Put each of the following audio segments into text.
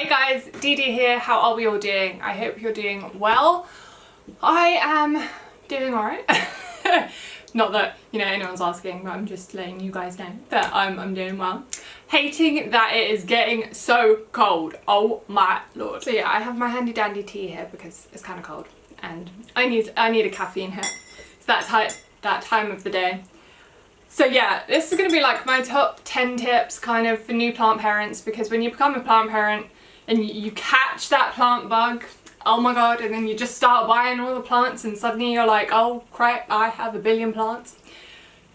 Hey guys, Dee here. How are we all doing? I hope you're doing well. I am doing alright. Not that, you know, anyone's asking, but I'm just letting you guys know that I'm doing well. Hating that it is getting so cold. Oh my lord. So yeah, I have my handy dandy tea here because it's kind of cold and I need a caffeine hit. It's that time of the day. So yeah, this is going to be like my top 10 tips kind of for new plant parents, because when you become a plant parent and you catch that plant bug, oh my god, and then you just start buying all the plants and suddenly you're like, oh crap, I have a billion plants.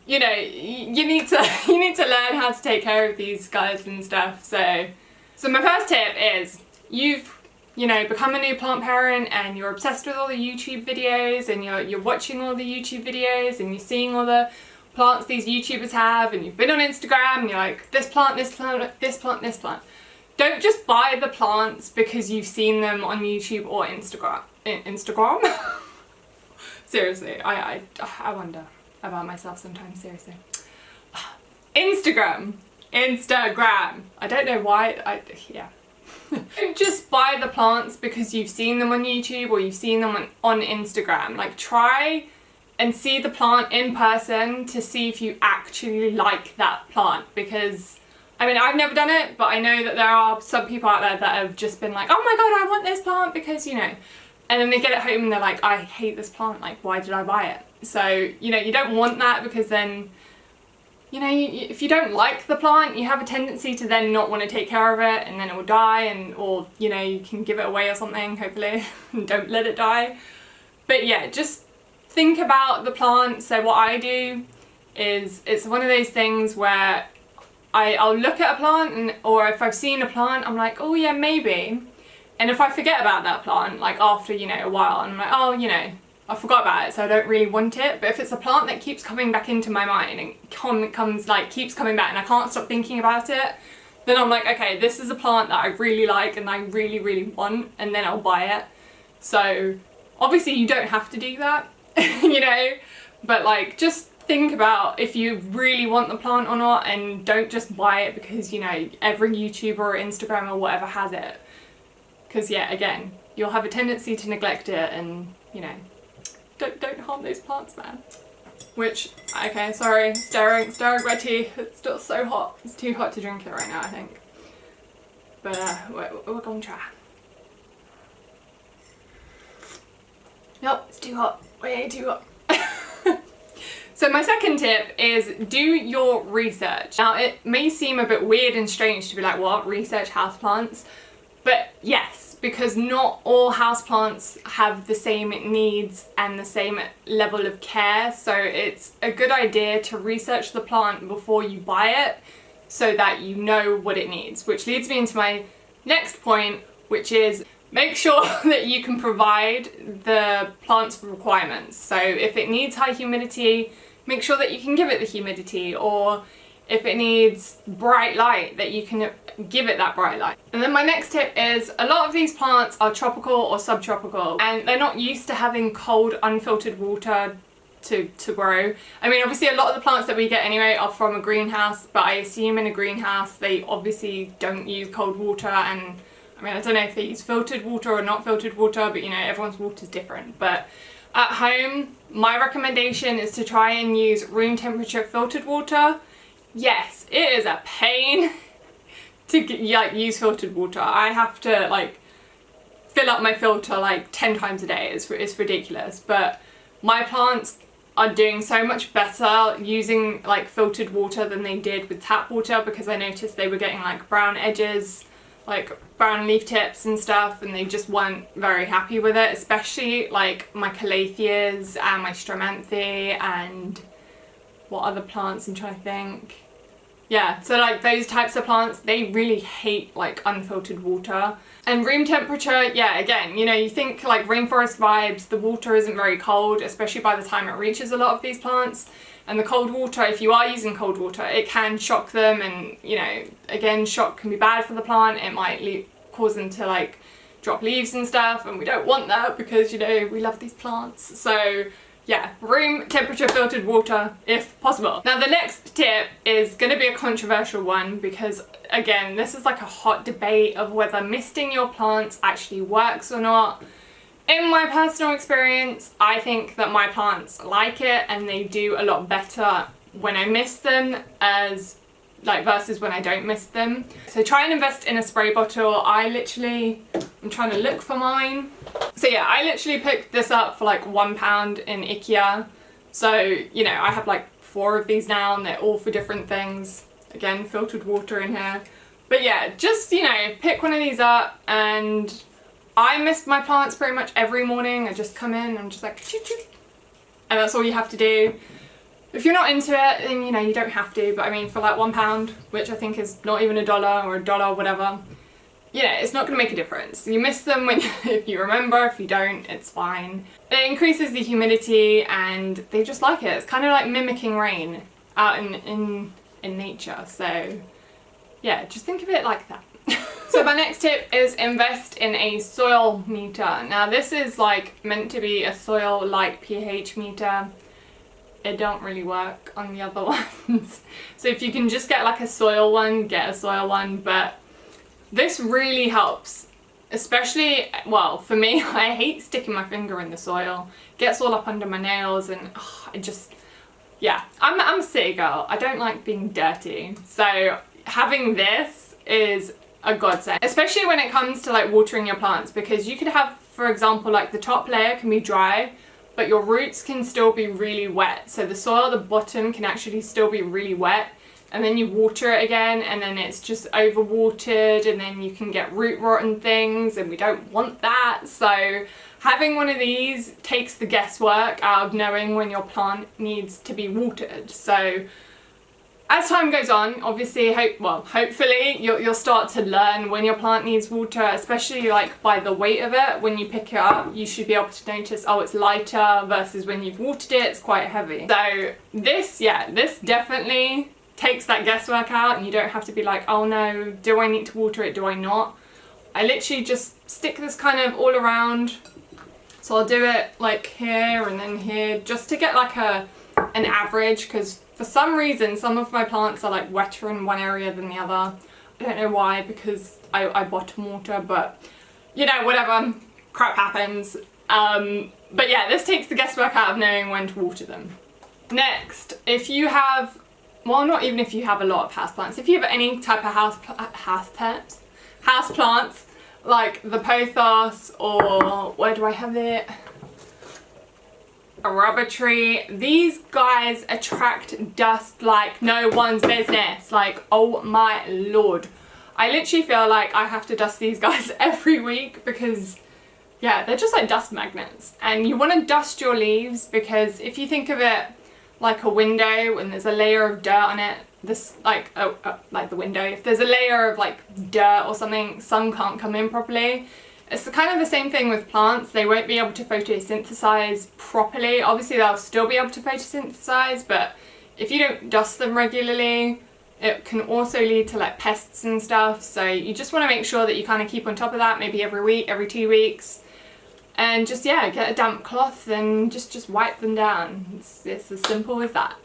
You know, you need to learn how to take care of these guys and stuff. So my first tip is you've become a new plant parent and you're obsessed with all the YouTube videos and you're watching all the YouTube videos and you're seeing all the plants these YouTubers have, and you've been on Instagram and you're like, this plant, this plant, this plant, this plant. Don't just buy the plants because you've seen them on YouTube or Instagram. Seriously, I wonder about myself sometimes, seriously. Instagram. I don't know why, yeah. Don't just buy the plants because you've seen them on YouTube or you've seen them on Instagram. Like, try and see the plant in person to see if you actually like that plant, because I mean, I've never done it, but I know that there are some people out there that have just been like, oh my god, I want this plant because, you know, and then they get it home and they're like, I hate this plant, like, why did I buy it? So, you know, you don't want that, because then, you know, if you don't like the plant, you have a tendency to then not want to take care of it, and then it will die, or, you know, you can give it away or something, hopefully, and don't let it die. But yeah, just think about the plant. So what I do is, it's one of those things where I'll look at a plant, or if I've seen a plant, I'm like, oh yeah, maybe. And if I forget about that plant, like after, you know, a while, I'm like, oh, you know, I forgot about it, so I don't really want it. But if it's a plant that keeps coming back into my mind and keeps coming back and I can't stop thinking about it, then I'm like, okay, this is a plant that I really like and I really, really want, and then I'll buy it. So obviously you don't have to do that, you know, but like, just think about if you really want the plant or not, and don't just buy it because, you know, every YouTuber or Instagram or whatever has it. Because yeah, again, you'll have a tendency to neglect it, and, you know, don't harm those plants, man. Which, okay, sorry, stirring red tea. It's still so hot. It's too hot to drink it right now, I think. But we're gonna try. Nope, it's too hot. Way too hot. So my second tip is do your research. Now, it may seem a bit weird and strange to be like, what, research houseplants? But yes, because not all houseplants have the same needs and the same level of care. So it's a good idea to research the plant before you buy it, so that you know what it needs. Which leads me into my next point, which is make sure that you can provide the plant's requirements. So if it needs high humidity, make sure that you can give it the humidity, or if it needs bright light, that you can give it that bright light. And then my next tip is, a lot of these plants are tropical or subtropical, and they're not used to having cold, unfiltered water to grow. I mean, obviously a lot of the plants that we get anyway are from a greenhouse, but I assume in a greenhouse they obviously don't use cold water, and I mean, I don't know if they use filtered water or not filtered water, but you know, everyone's water's different. But at home, my recommendation is to try and use room temperature filtered water. Yes, it is a pain to use filtered water. I have to like fill up my filter like 10 times a day. It's ridiculous. But my plants are doing so much better using like filtered water than they did with tap water, because I noticed they were getting like brown edges, like brown leaf tips and stuff, and they just weren't very happy with it, especially like my calatheas and my stramanthe, and what other plants I'm trying to think. Yeah, so like those types of plants, they really hate like unfiltered water. And room temperature, yeah, again, you know, you think like rainforest vibes, the water isn't very cold, especially by the time it reaches a lot of these plants. And the cold water, if you are using cold water, it can shock them, and, you know, again, shock can be bad for the plant. It might cause them to like drop leaves and stuff, and we don't want that because, you know, we love these plants. So yeah, room temperature filtered water if possible. Now the next tip is going to be a controversial one because again, this is like a hot debate of whether misting your plants actually works or not. In my personal experience, I think that my plants like it and they do a lot better when I mist them versus when I don't mist them. So try and invest in a spray bottle. I'm trying to look for mine. So yeah, I literally picked this up for like £1 in IKEA. So, you know, I have like 4 of these now and they're all for different things. Again, filtered water in here. But yeah, just, you know, pick one of these up, and I mist my plants pretty much every morning. I just come in, I'm just like, choo choo. And that's all you have to do. If you're not into it, then, you know, you don't have to. But I mean, for like £1, which I think is not even $1 or $1, whatever, you know, it's not going to make a difference. You miss them when if you remember. If you don't, it's fine. It increases the humidity and they just like it. It's kind of like mimicking rain out in nature. So yeah, just think of it like that. So my next tip is invest in a soil meter. Now this is like meant to be a soil light pH meter. It don't really work on the other ones. So if you can just get like a soil one, get a soil one. But this really helps, especially, well, for me, I hate sticking my finger in the soil. It gets all up under my nails and yeah, I'm a city girl. I don't like being dirty. So having this is a godsend, especially when it comes to like watering your plants, because you could have, for example, like the top layer can be dry, but your roots can still be really wet. So the soil at the bottom can actually still be really wet, and then you water it again and then it's just overwatered, and then you can get root rot and things, and we don't want that. So having one of these takes the guesswork out of knowing when your plant needs to be watered. So as time goes on, obviously, hopefully you'll start to learn when your plant needs water, especially like by the weight of it. When you pick it up, you should be able to notice, oh, it's lighter, versus when you've watered it, it's quite heavy. So this definitely takes that guesswork out, and you don't have to be like, oh no, do I need to water it, do I not? I literally just stick this kind of all around. So I'll do it like here and then here, just to get like an average, because for some reason some of my plants are like wetter in one area than the other. I don't know why, because I bottom water, but you know, whatever, crap happens. But yeah, this takes the guesswork out of knowing when to water them. Next, if you have, well, not even if you have a lot of houseplants, if you have any type of houseplants, like the pothos, or where do I have it? A rubber tree. These guys attract dust like no one's business. Like, oh my lord. I literally feel like I have to dust these guys every week, because yeah, they're just like dust magnets. And you want to dust your leaves, because if you think of it like a window and there's a layer of dirt on it, this like the window, if there's a layer of like dirt or something, sun can't come in properly. It's kind of the same thing with plants. They won't be able to photosynthesize properly. Obviously they'll still be able to photosynthesize, but if you don't dust them regularly, it can also lead to like pests and stuff. So you just want to make sure that you kind of keep on top of that, maybe every week, every 2 weeks, and just, yeah, get a damp cloth and just wipe them down. It's as simple as that.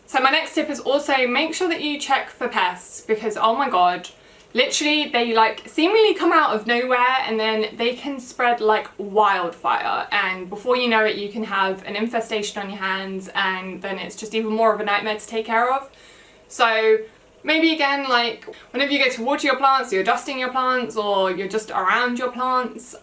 So my next tip is also make sure that you check for pests, because oh my god, literally they like seemingly come out of nowhere and then they can spread like wildfire, and before you know it you can have an infestation on your hands, and then it's just even more of a nightmare to take care of. So maybe again, like whenever you go to water your plants, you're dusting your plants, or you're just around your plants,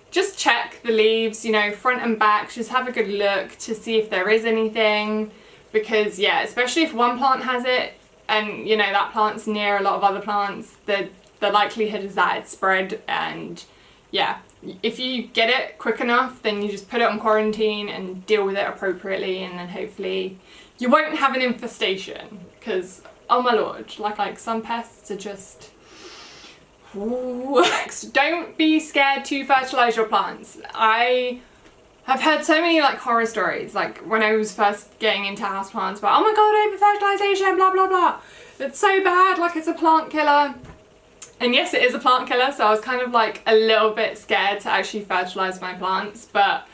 just check the leaves, you know, front and back, just have a good look to see if there is anything. Because yeah, especially if one plant has it and you know that plant's near a lot of other plants, the likelihood is that it's spread. And yeah, if you get it quick enough, then you just put it on quarantine and deal with it appropriately, and then hopefully you won't have an infestation. Because oh my lord, like some pests are just ooh. Don't be scared to fertilize your plants. I've heard so many like horror stories, like when I was first getting into houseplants, about oh my god, over-fertilization, blah blah blah. It's so bad, like it's a plant killer. And yes, it is a plant killer, so I was kind of like a little bit scared to actually fertilize my plants. But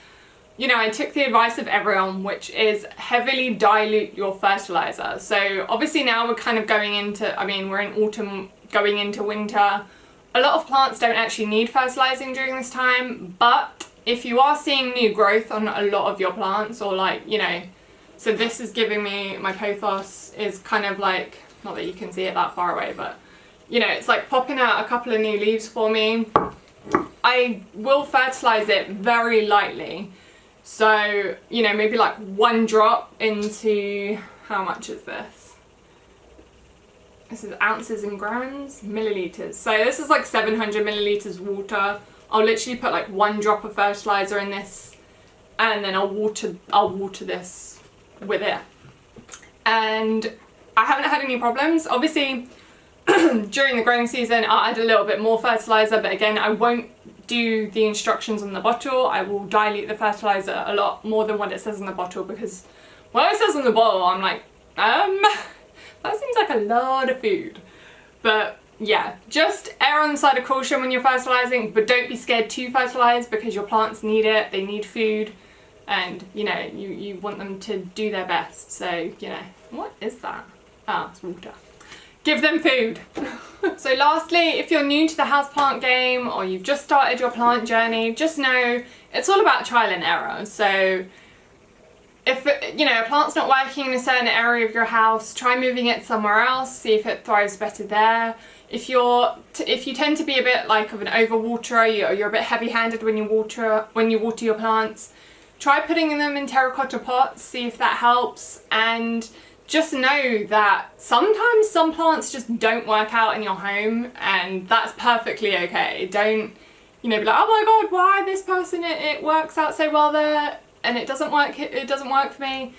you know, I took the advice of everyone, which is heavily dilute your fertilizer. So obviously now we're kind of going into, I mean, we're in autumn going into winter. A lot of plants don't actually need fertilizing during this time, but if you are seeing new growth on a lot of your plants, or like, you know, so this is giving me, my pothos is kind of like, not that you can see it that far away, but you know, it's like popping out a couple of new leaves for me. I will fertilize it very lightly. So, you know, maybe like 1 drop into, how much is this? This is ounces and grams, milliliters. So this is like 700 milliliters water. I'll literally put like 1 drop of fertilizer in this, and then I'll water this with it. And I haven't had any problems. Obviously, during the growing season, I'll add a little bit more fertilizer, but again, I won't do the instructions on the bottle. I will dilute the fertilizer a lot more than what it says on the bottle, because what it says on the bottle, I'm like, that seems like a lot of food. But yeah, just err on the side of caution when you're fertilizing, but don't be scared to fertilize, because your plants need it, they need food, and you know, you want them to do their best. So, you know, what is that? Ah, it's water. Give them food. So lastly, if you're new to the houseplant game, or you've just started your plant journey, just know it's all about trial and error. So if, you know, a plant's not working in a certain area of your house, try moving it somewhere else, see if it thrives better there. If you tend to be a bit like of an overwaterer, you're a bit heavy-handed when you water your plants, try putting them in terracotta pots, see if that helps. And just know that sometimes some plants just don't work out in your home, and that's perfectly okay. Don't, you know, be like, oh my god, why this person, it works out so well there and it doesn't work for me.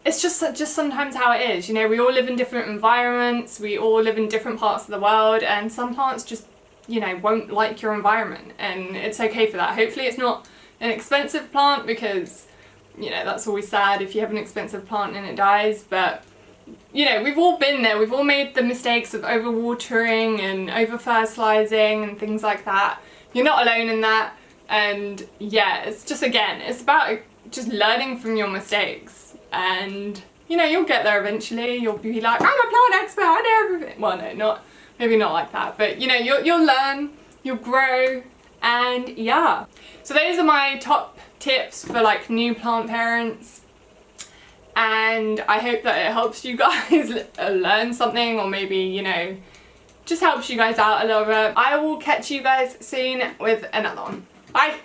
It's just sometimes how it is. You know, we all live in different environments, we all live in different parts of the world, and some plants just, you know, won't like your environment, and it's okay for that. Hopefully it's not an expensive plant, because, you know, that's always sad if you have an expensive plant and it dies. But you know, we've all been there, we've all made the mistakes of overwatering and over-fertilizing and things like that. You're not alone in that. And yeah, it's just, again, it's about just learning from your mistakes, and you know, you'll get there eventually. You'll be like, I'm a plant expert, I know everything. Well, no, maybe not like that, but you know, you'll learn, you'll grow, and yeah. So those are my top tips for like new plant parents, and I hope that it helps you guys learn something, or maybe, you know, just helps you guys out a little bit. I will catch you guys soon with another one. Bye!